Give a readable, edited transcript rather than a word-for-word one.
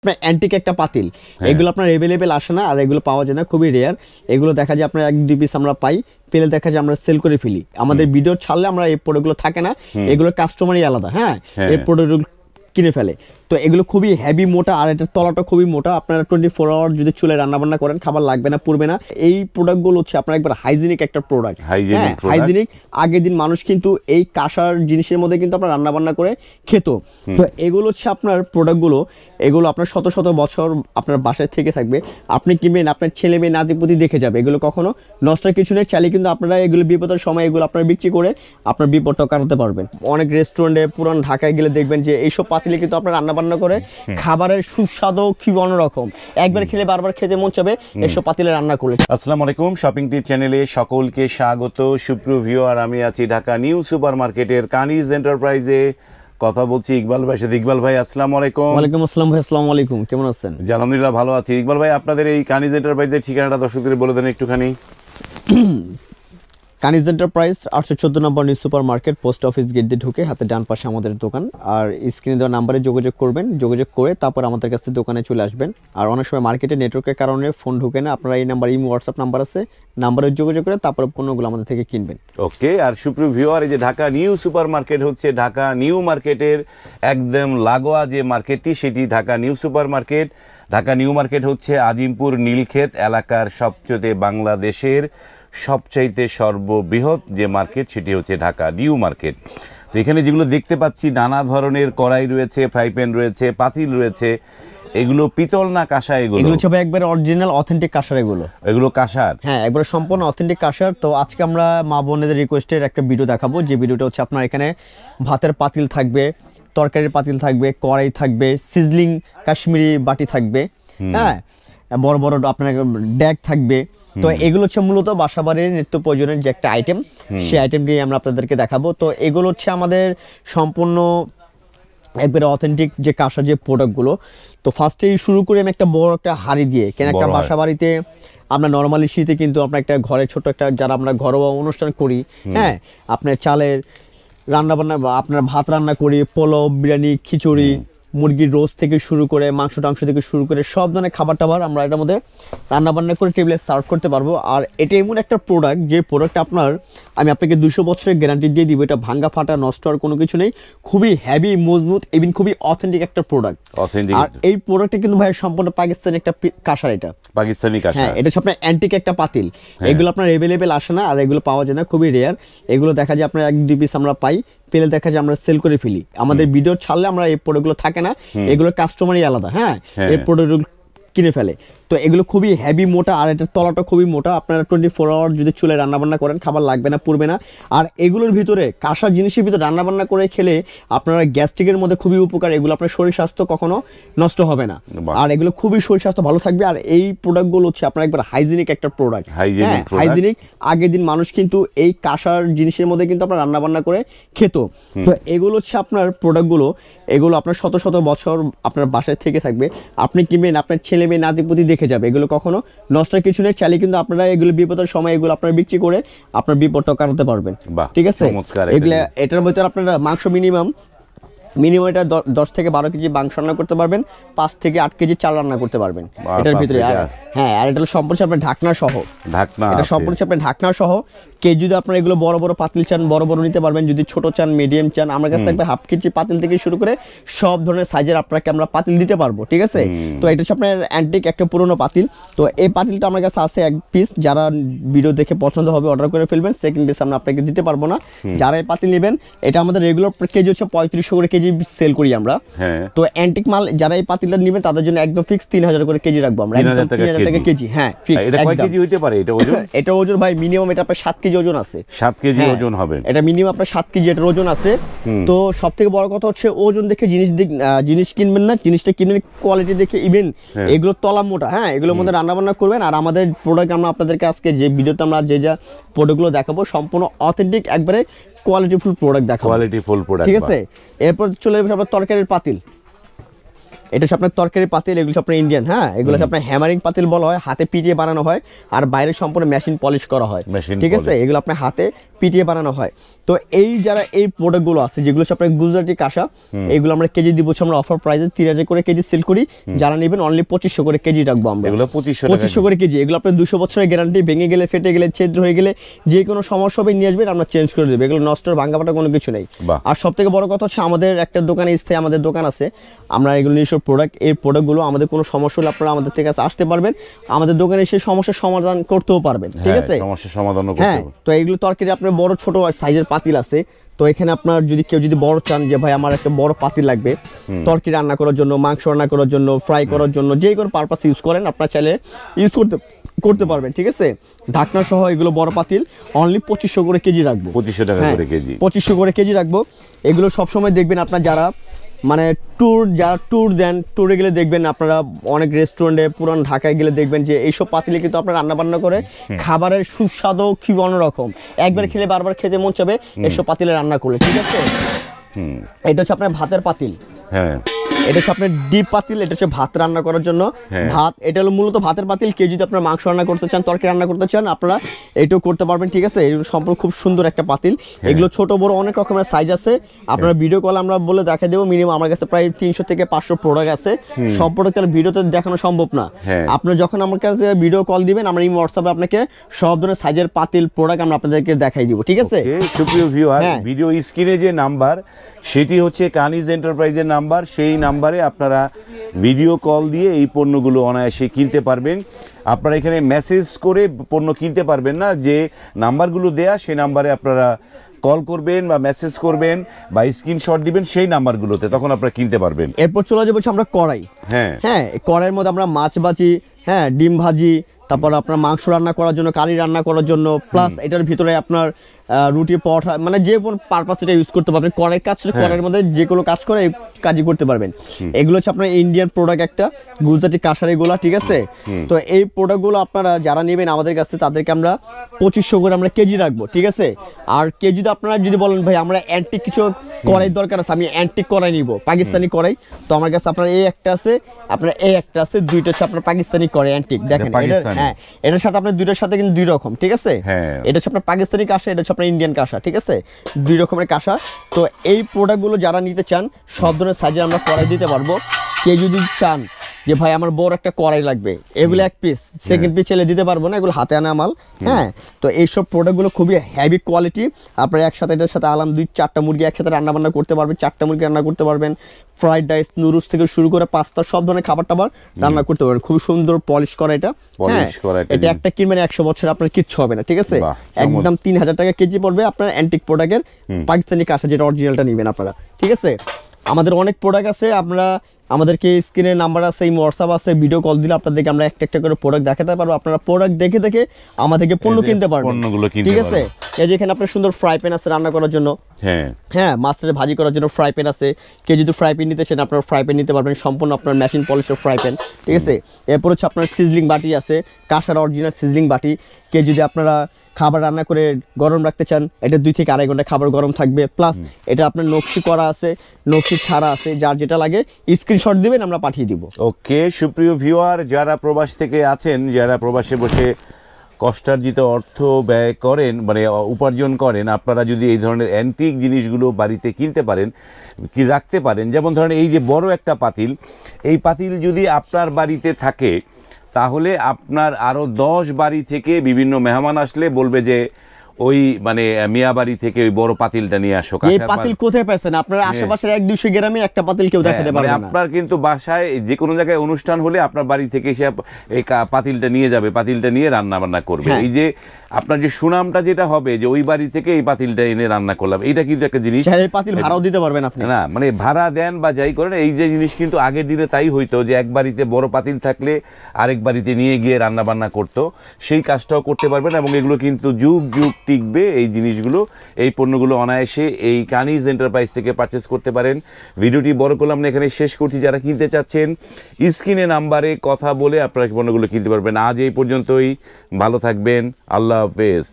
Antique একটা পাতিল, এগুলো আপনার অ্যাভেলেবেল আসে না, আর এগুলো পাওয়া যায় না, খুবই রেয়ার। এগুলো দেখা যায় আপনার 1-2 পিস আমরা পাই, পেলে দেখা যায় আমরা সেল করে ফেলি। আমাদের ভিডিও ছাড়লে আমরা এই প্রোডাক্টগুলো থাকে না, এগুলো কাস্টমারই আলাদা, হ্যাঁ এই প্রোডাক্টগুলো কিনে ফেলে। তো এগুলো খুবই হেভি মোটা, আর এটার তলাটা খুবই মোটা। আপনারা 24 আওয়ার যদি চুলে রান্না বান্না করেন, খাবার লাগবে না, পুড়বে না। এই প্রোডাক্টগুলো হচ্ছে আপনার একবার হাইজিনিক একটা প্রোডাক্ট, হাইজিনিক। আগের দিন মানুষ কিন্তু এই কাঁসার জিনিসের মধ্যে কিন্তু আপনার রান্না বান্না করে খেত। তো এগুলো হচ্ছে আপনার প্রোডাক্টগুলো, এগুলো আপনার শত শত বছর আপনার বাসায় থেকে থাকবে। আপনি কিনবেন, আপনার ছেলে মেয়ে নাতিপুতি দেখে যাবে। এগুলো কখনো নষ্টের কিছু নেই, চাইলে কিন্তু আপনারা এগুলো বিপদের সময় এগুলো আপনারা বিক্রি করে আপনার বিপদটা কাটাতে পারবেন। অনেক রেস্টুরেন্টে পুরান ঢাকায় গেলে দেখবেন যে এইসব পাতিলে কিন্তু আপনার রান্না বান্না করে খাবারের সুস্বাদও কি অন্যরকম, একবার খেলে বারবার খেতে মন চাবে এসব পাতিলে রান্না করলে। আসসালামু আলাইকুম, শপিং টিপ চ্যানেলে সকলকে স্বাগত। সুপ্রিয় ভিউয়ার, আমি আছি ঢাকা নিউ সুপার মার্কেটের কানিজ এন্টারপ্রাইজে। কথা বলছি ইকবাল ভাই সাথে। ইকবাল ভাই আসসালামু আলাইকুম। ওয়ালাইকুম আসসালাম ভাই, আসসালামু আলাইকুম, কেমন আছেন? জি আলহামদুলিল্লাহ ভালো আছি। ইকবাল ভাই, আপনাদের এই কানিজ এন্টারপ্রাইজের ঠিকানাটা দর্শকদের বলে দেন একটুখানি। কানিজ এন্টারপ্রাইজ 814 নম্বর new supermarket, post office gate দিয়ে ঢুকে হাতে ডান পাশে আমাদের দোকান। আর স্ক্রিনে দেওয়া নাম্বারে যোগাযোগ করবেন, যোগাযোগ করে তারপর আমাদের কাছে দোকানে চলে আসবেন। আর অনেক সময় মার্কেটে নেটওয়ার্কের কারণে ফোন ঢুকে না, আপনারা এই নাম্বার, এই হোয়াটসঅ্যাপ নাম্বার আছে, নাম্বারে যোগাযোগ করে তারপর পণ্যগুলো আমাদের থেকে কিনবেন। ওকে। আর সুপ্রিয় ভিউয়ার, এই যে ঢাকা নিউ সুপার মার্কেট হচ্ছে ঢাকা নিউ মার্কেটের একদম লাগোয়া যে মার্কেটটি, সেটি Dhaka new super market. Dhaka new market হচ্ছে আজিমপুর নীলক্ষেত এলাকার সবচেয়ে বাংলাদেশের সবচাইতে সর্ববৃহৎ যে মার্কেট, সেটি হচ্ছে ঢাকা নিউ মার্কেট। তো এখানে যেগুলো দেখতে পাচ্ছি, নানা ধরনের কড়াই রয়েছে, ফ্রাই প্যান রয়েছে, পাতিল রয়েছে। এগুলো পিতল না কাঁসা? এগুলো সব একবারে অরিজিনাল অথেন্টিক কাঁসার। এগুলো কাঁসার, হ্যাঁ একবারে সম্পূর্ণ অথেন্টিক কাঁসার। তো আজকে আমরা মা বোনেদের রিকোয়েস্টের একটা ভিডিও দেখাবো, যে ভিডিওটা হচ্ছে আপনার এখানে ভাতের পাতিল থাকবে, তরকারির পাতিল থাকবে, কড়াই থাকবে, সিজলিং কাশ্মীরি বাটি থাকবে, হ্যাঁ বড় বড় আপনার ড্যাগ থাকবে। তো এগুলো হচ্ছে মূলত বাসাবাড়ির নিত্য প্রয়োজনের যে একটা আইটেম, সেই আইটেমটি আমরা আপনাদেরকে দেখাবো। তো এগুলো হচ্ছে আমাদের সম্পূর্ণ একবারে অথেন্টিক যে কাঁসার যে প্রোডাক্টগুলো। তো ফার্স্টেই শুরু করে আমি একটা বড় একটা হাঁড়ি দিয়ে, কেন একটা বাসা বাড়িতে আমরা নর্মালি শীতে কিন্তু আমরা একটা ঘরে ছোট একটা, যারা আমরা ঘরোয়া অনুষ্ঠান করি, হ্যাঁ আপনার চালের রান্না বান্না, আপনার ভাত রান্না করি, পোলাও, বিরিয়ানি, খিচুড়ি, মুরগির রোস্ট থেকে শুরু করে মাংস টাংস থেকে শুরু করে সব ধরনের খাবার টাবার আমরা এটার মধ্যে রান্না বান্না করে টেবিলে সার্ভ করতে পারবো। আর এটা এমন একটা প্রোডাক্ট, যে প্রোডাক্ট আপনার, আমি আপনাকে 200 বছরের গ্যারান্টি দিয়ে দিব। এটা ভাঙ্গা ফাটা নষ্ট হওয়ার কোনো কিছু নেই, খুবই হেভি মজবুত এবং খুবই অথেন্টিক একটা প্রোডাক্ট। আর এই প্রোডাক্টটা কিন্তু ভাই সম্পূর্ণ পাকিস্তানি একটা কাঁসার, এটা পাকিস্তানি কাঁসা। হ্যাঁ, এটা হচ্ছে আপনার অ্যান্টিক একটা পাতিল, এগুলো আপনার অ্যাভেলেবেল আসে না, আর এগুলো পাওয়া যায় না, খুবই রেয়ার। এগুলো দেখা যায় আপনার 1-2 পিস আমরা পাই, পেলে দেখা যায় আমরা সেল করে ফেলি। আমাদের ভিডিও ছাড়লে আমরা এই প্রোডাক্টগুলো থাকে না, এগুলো কাস্টমারই আলাদা, হ্যাঁ এই প্রোডাক্টগুলো কিনে ফেলে। তো এগুলো খুবই হেভি মোটা, আর এটার তলাটা খুবই মোটা। আপনারা 24 আওয়ার যদি চুলে রান্না বান্না করেন, খাবার লাগবে না, পুড়বে না। আর এগুলোর ভিতরে কাঁসার জিনিসের ভিতরে রান্না বান্না করে খেলে আপনারা গ্যাস্ট্রিকের মধ্যে খুবই উপকার। এগুলো আপনার শরীর স্বাস্থ্য কখনো নষ্ট হবে না, আর এগুলো খুবই শরীর স্বাস্থ্য ভালো থাকবে। আর এই প্রোডাক্টগুলো হচ্ছে আপনার একবার হাইজিনিক একটা প্রোডাক্ট, হাইজিনিক। আগের দিন মানুষ কিন্তু এই কাঁসার জিনিসের মধ্যে কিন্তু আপনার রান্না বান্না করে খেত। তো এগুলো হচ্ছে আপনার প্রোডাক্টগুলো, এগুলো আপনার শত শত বছর আপনার বাসায় থেকে থাকবে। আপনি কিনবেন, আপনার ছেলে মেয়ে নাতিপুতি দেখে যাবে। এগুলো কখনো নষ্টের কিছু নেই, চাইলে কিন্তু আপনারা এগুলো বিপদের সময় এগুলো আপনারা বিক্রি করে আপনার বিপদটা কাটাতে পারবেন। ঠিক আছে, এগুলো এটার মধ্যে আপনারা মাংস মিনিমাম এটা 10 থেকে 12 কেজি মাংস রান্না করতে পারবেন, 5 থেকে 8 কেজি চাল রান্না করতে পারবেন এটার ভিতরে। হ্যাঁ, আর এটা সম্পূর্ণ আপনার ঢাকনা সহ, এটা সম্পূর্ণ আপনার ঢাকনা সহ। কেজি যদি আপনারা এগুলো বড় বড় পাতিল চান, বড় বড় নিতে পারবেন। যদি ছোট চান, মিডিয়াম চান, আমার কাছে থাকবে 1/2 কেজি পাতিল থেকে শুরু করে সব ধরনের সাইজের আপনাকে আমরা পাতিল দিতে পারবো। ঠিক আছে, তো এটা হচ্ছে আপনার অ্যান্টিক একটা পুরনো পাতিল। তো এই পাতিলটা আমার কাছে আছে 1 পিস, যারা ভিডিও দেখে পছন্দ হবে অর্ডার করে ফেলবেন। সেকেন্ড পিস আমরা আপনাকে দিতে পারবো না। যারা এই পাতিল নেবেন, এটা আমাদের রেগুলার কেজি হচ্ছে 3500 করে কেজি সেল করি আমরা। তো অ্যান্টিক মাল যারা এই পাতিলটা নেবেন তাদের জন্য একদম ফিক্স 3000 করে কেজি রাখবো আমরা, 3000 টাকা কেজি। হ্যাঁ, ফিক্স। এটা কয় কেজি হইতে পারে এটা ওজন? এটা ওজন ভাই মিনিমাম এটা আপনার 7 কেজি ওজন আছে। 7 কেজি ওজন হবে এটা মিনিমাম আপনার 7 কেজি এটার ওজন আছে। তো সবথেকে বড় কথা হচ্ছে ওজন দেখে জিনিস কিনবেন না, জিনিসটা কিনবেন কোয়ালিটি দেখে। ইভেন এগুলো তলা মোটা, হ্যাঁ এগুলোর মধ্যে রান্না বান্না করবেন। আর আমাদের প্রোডাক্ট আমরা আপনাদেরকে আজকে যে ভিডিওতে আমরা যে যা প্রোডাক্টগুলো দেখাবো সম্পূর্ণ অথেন্টিক, একবারে কোয়ালিটিফুল প্রোডাক্ট দেখাবো। কোয়ালিটিফুল প্রোডাক্ট, ঠিক আছে। এরপর চলে যাবে আপনার তরকারির পাতিল। এটা হচ্ছে আপনার তরকারি পাতিল, এগুলো আপনার ইন্ডিয়ান, হ্যাঁ এগুলো আপনার হ্যামারিং পাতিল বলা হয়, হাতে পিটিয়ে বানানো হয়, আর বাইরে সম্পূর্ণ মেশিন পলিশ করা হয়। ঠিক আছে, এগুলো আপনার হাতে পিটিয়ে বানানো হয়। তো এই যারা এই প্রোডাক্টগুলো আছে যেগুলো হচ্ছে আপনার গুজরাটি কাঁসা, এইগুলো আমরা কেজি দিব আমরা অফার প্রাইসে 3000 করে কেজি সেল করি। যারা নেবেন অনলি 2500 করে কেজি রাখবো আমরা। এগুলো 2500 করে কেজি। এগুলো আপনার 200 বছরের গ্যারান্টি, ভেঙে গেলে, ফেটে গেলে, ছিদ্র হয়ে গেলে যে কোনো সমস্যা হবে নিয়ে আসবেন, আমরা চেঞ্জ করে দেবো। এগুলো নষ্ট ভাঙা ফাটা কোনো কিছু নেই। আর সব থেকে বড় কথা হচ্ছে আমাদের একটা দোকানে স্থায়ী আমাদের দোকান আছে, আমরা এগুলো নিজস্ব প্রোডাক্ট, এই প্রোডাক্টগুলো আমাদের কোনো সমস্যা হলে আপনারা আমাদের থেকে আসতে পারবেন, আমাদের দোকানে এসে সমস্যার সমাধান করতেও পারবেন। ঠিক আছে, সমস্যার সমাধানও করতে হ্যাঁ। তো এগুলো তরকারি আপনার বড় ছোট সাইজের পাতিল আছে। তো এখানে আপনার যদি কেউ যদি বড় চান যে ভাই আমার একটা বড় পাতিল লাগবে তরকারি রান্না করার জন্য, মাংস রান্না করার জন্য, ফ্রাই করার জন্য, যে কোনো পারপাস ইউজ করেন আপনার চাইলে ইউজ করতে পারবেন। ঠিক আছে, ঢাকনা সহ এগুলো বড় পাতিল অনলি 2500 করে কেজি রাখবো। 2500 টাকা করে কেজি, 2500 করে কেজি রাখবো। এগুলো সবসময় দেখবেন আপনার যারা মানে যারা ট্যুর দেন, ট্যুরে গেলে দেখবেন আপনারা অনেক রেস্টুরেন্টে পুরান ঢাকায় গেলে দেখবেন যে এইসব পাতিলে কিন্তু আপনারা রান্না বান্না করে খাবারের সুস্বাদও কি অন্যরকম, একবার খেলে বারবার খেতে মন চাবে এইসব পাতিলে রান্না করলে। ঠিক আছে, এটা হচ্ছে আপনার ভাতের পাতিল। হ্যাঁ, এটা হচ্ছে আপনার ডিপ পাতিল, এটা হচ্ছে ভাত রান্না করার জন্য। ভাত, এটা হলো মূলত ভাতের পাতিল। কেউ যদি আপনার মাংস রান্না করতে চান, তরকারি রান্না করতে চান, আপনারা এটাও করতে পারবেন। ঠিক আছে, এগুলো সম্পূর্ণ খুব সুন্দর একটা পাতিল। এগুলো ছোট বড় অনেক রকমের সাইজ আছে, আপনারা ভিডিও কল আমরা বলে দেখা দেবো। মিনিমাম আমার কাছে প্রায় 300 থেকে 500 প্রোডাক্ট আছে, সব প্রোডাক্ট ভিডিওতে দেখানো সম্ভব না। আপনারা যখন আমার কাছে ভিডিও কল দিবেন, আমরা এই হোয়াটসঅ্যাপে আপনাকে সব ধরনের সাইজের পাতিল প্রোডাক্ট আমরা আপনাদেরকে দেখাই দিব। ঠিক আছে, সুপ্রিয় ভিউয়ার, ভিডিও স্ক্রিনে যে নাম্বার সেটি হচ্ছে কানিজ এন্টারপ্রাইজের নাম্বার, সেই নাম্বারে আপনারা ভিডিও কল দিয়ে এই পণ্যগুলো অনায়াসে কিনতে পারবেন। আপনারা এখানে মেসেজ করে পণ্য কিনতে পারবেন না, যে নাম্বারগুলো দেয়া সেই নাম্বারে আপনারা কল করবেন বা মেসেজ করবেন বা স্ক্রিনশট দিবেন সেই নাম্বারগুলোতে, তখন আপনারা কিনতে পারবেন। এরপর চলে যাবো আমরা কড়াই। হ্যাঁ, কড়াইয়ের মধ্যে আমরা মাছ ভাজি, হ্যাঁ ডিম ভাজি, তারপর আপনার মাংস রান্না করার জন্য, কারি রান্না করার জন্য, প্লাস এটার ভিতরে আপনার রুটি, পরোটা, মানে যে কোনো পারপাস এটা ইউজ করতে পারবেন। কড়াই কাজ, কড়াইয়ের মধ্যে যে কোনো কাজ করে এই কাজই করতে পারবেন। এগুলো হচ্ছে আপনার ইন্ডিয়ান প্রোডাক্ট, একটা গুজরাটি কাঁসার এগুলা। ঠিক আছে, তো এই প্রোডাক্টগুলো আপনারা যারা নেবেন আমাদের কাছে তাদেরকে আমরা 2500 করে আমরা কেজি রাখবো। ঠিক আছে, আর কেজি আপনারা যদি বলেন ভাই আমরা অ্যান্টিক কিছু কড়াই দরকার আছে, আমি অ্যান্টিক কড়াই নিব, পাকিস্তানি কড়াই, তো আমার কাছে আপনার এই একটা আছে, আপনার এই একটা আছে, দুইটা হচ্ছে আপনার পাকিস্তানি কড়াই অ্যান্টিক। দেখেন, হ্যাঁ, এটার সাথে আপনার দুইটার সাথে কিন্তু দুই রকম। ঠিক আছে, এটা হচ্ছে আপনার পাকিস্তানি কাঁসা, এটা হচ্ছে আপনার ইন্ডিয়ান কাঁসা। ঠিক আছে, দুই রকমের কাঁসা। তো এই প্রোডাক্টগুলো যারা নিতে চান সব ধরনের সাইজে আমরা কড়াই দিতে পারবো। কেউ যদি চান যে ভাই আমার বড় একটা কড়াই লাগবে, এগুলো এক পিস, সেকেন্ড পিস চাইলে দিতে পারবো না, এগুলো হাতে আনা মাল। হ্যাঁ, তো এইসব প্রোডাক্টগুলো খুবই হেভি কোয়ালিটি। আপনারা একসাথে এটার সাথে আলাম 2-4টা মুরগি একসাথে রান্না বান্না করতে পারবেন, 4টা মুরগি রান্না করতে পারবেন, ফ্রাইড রাইস, নুডলস থেকে শুরু করে পাস্তা, সব ধরনের খাবার টাবার রান্না করতে পারবেন। খুব সুন্দর পলিশ করা এটা। এটা একটা কিনবেন 100 বছর আপনার কিচ্ছু হবে না। ঠিক আছে, একদম 3000 টাকা কেজি পড়বে আপনার অ্যান্টিক প্রোডাক্টের পাকিস্তানি কাঁসা, যেটা অরিজিনালটা নেবেন আপনারা। ঠিক আছে, আমাদের অনেক প্রোডাক্ট আছে, আমরা আমাদেরকে স্ক্রিনে নাম্বার আছে, এই হোয়াটসঅ্যাপ আছে, ভিডিও কল দিলে আপনাদেরকে আমরা একটা একটা করে প্রোডাক্ট দেখাতে পারবো। আপনারা প্রোডাক্ট দেখে দেখে আমাদেরকে পণ্য কিনতে পারবেন। ঠিক আছে, এই যে এখানে আপনার সুন্দর ফ্রাই প্যান আছে রান্না করার জন্য। হ্যাঁ, মাছের ভাজি করার জন্য ফ্রাই প্যান আছে। কেউ যদি ফ্রাই প্যান নিতে চান আপনার ফ্রাই প্যান নিতে পারবেন, সম্পূর্ণ আপনার মেশিন পলিশের ফ্রাই প্যান। ঠিক আছে, এরপর হচ্ছে আপনার সিজলিং বাটি আছে, কাঁসার অরিজিনাল সিজলিং বাটি। কেউ যদি আপনারা খাবার রান্না করে গরম রাখতে চান, এটা 2 থেকে 2.5 ঘন্টা খাবার গরম থাকবে। প্লাস এটা আপনার নকশি করা আছে, নকশি ছাড়া আছে, যার যেটা লাগে স্ক্রিনশট দিবেন আমরা পাঠিয়ে দিব। ওকে, সুপ্রিয় ভিউয়ার, যারা প্রবাস থেকে আছেন, যারা প্রবাসে বসে কষ্টার্জিত অর্থ ব্যয় করেন, মানে উপার্জন করেন, আপনারা যদি এই ধরনের অ্যান্টিক জিনিসগুলো বাড়িতে কিনতে পারেন, কি রাখতে পারেন, যেমন ধরেন এই যে বড় একটা পাতিল, এই পাতিল যদি আপনার বাড়িতে থাকে তাহলে আপনার আরও 10 বাড়ি থেকে বিভিন্ন মেহমান আসলে বলবে যে ওই মানে মিয়া বাড়ি থেকে ওই বড় পাতিলটা নিয়ে আসো। এই পাতিল কোথায় পাচ্ছেন আপনারা? আশেপাশের 1-200 গ্রামে একটা পাতিল কেউ দেখাতে পারবে না। আপনার কিন্তু বাসায় যে কোনো জায়গায় অনুষ্ঠান হলে আপনার বাড়ি থেকে এসে এই পাতিলটা নিয়ে যাবে, পাতিলটা নিয়ে রান্না বান্না করবে। এই যে আপনার যে সুনামটা যেটা হবে যে ওই বাড়ি থেকে এই পাতিলটা এনে রান্না করলাম, এটা কিন্তু একটা জিনিস। এই পাতিল ভাড়াও দিতে পারবেন আপনি, না মানে ভাড়া দেন বা যাই করেন, এই যে জিনিস কিন্তু আগের দিনে তাই হইতো যে এক বাড়িতে বড় পাতিল থাকলে আরেক বাড়িতে নিয়ে গিয়ে রান্না বান্না করতো, সেই কাজটাও করতে পারবেন। এবং এগুলো কিন্তু যুগ যুগ টিকবে এই জিনিসগুলো। এই পণ্যগুলো অনায়াসে এই কানিজ এন্টারপ্রাইজ থেকে পারচেস করতে পারেন। ভিডিওটি বড় করলাম না, এখানে শেষ করছি। যারা কিনতে চাচ্ছেন স্ক্রিনে নাম্বারে কথা বলে আপনারা পণ্যগুলো কিনতে পারবেন। আজ এই পর্যন্তই, ভালো থাকবেন, আল্লাহ হাফেজ।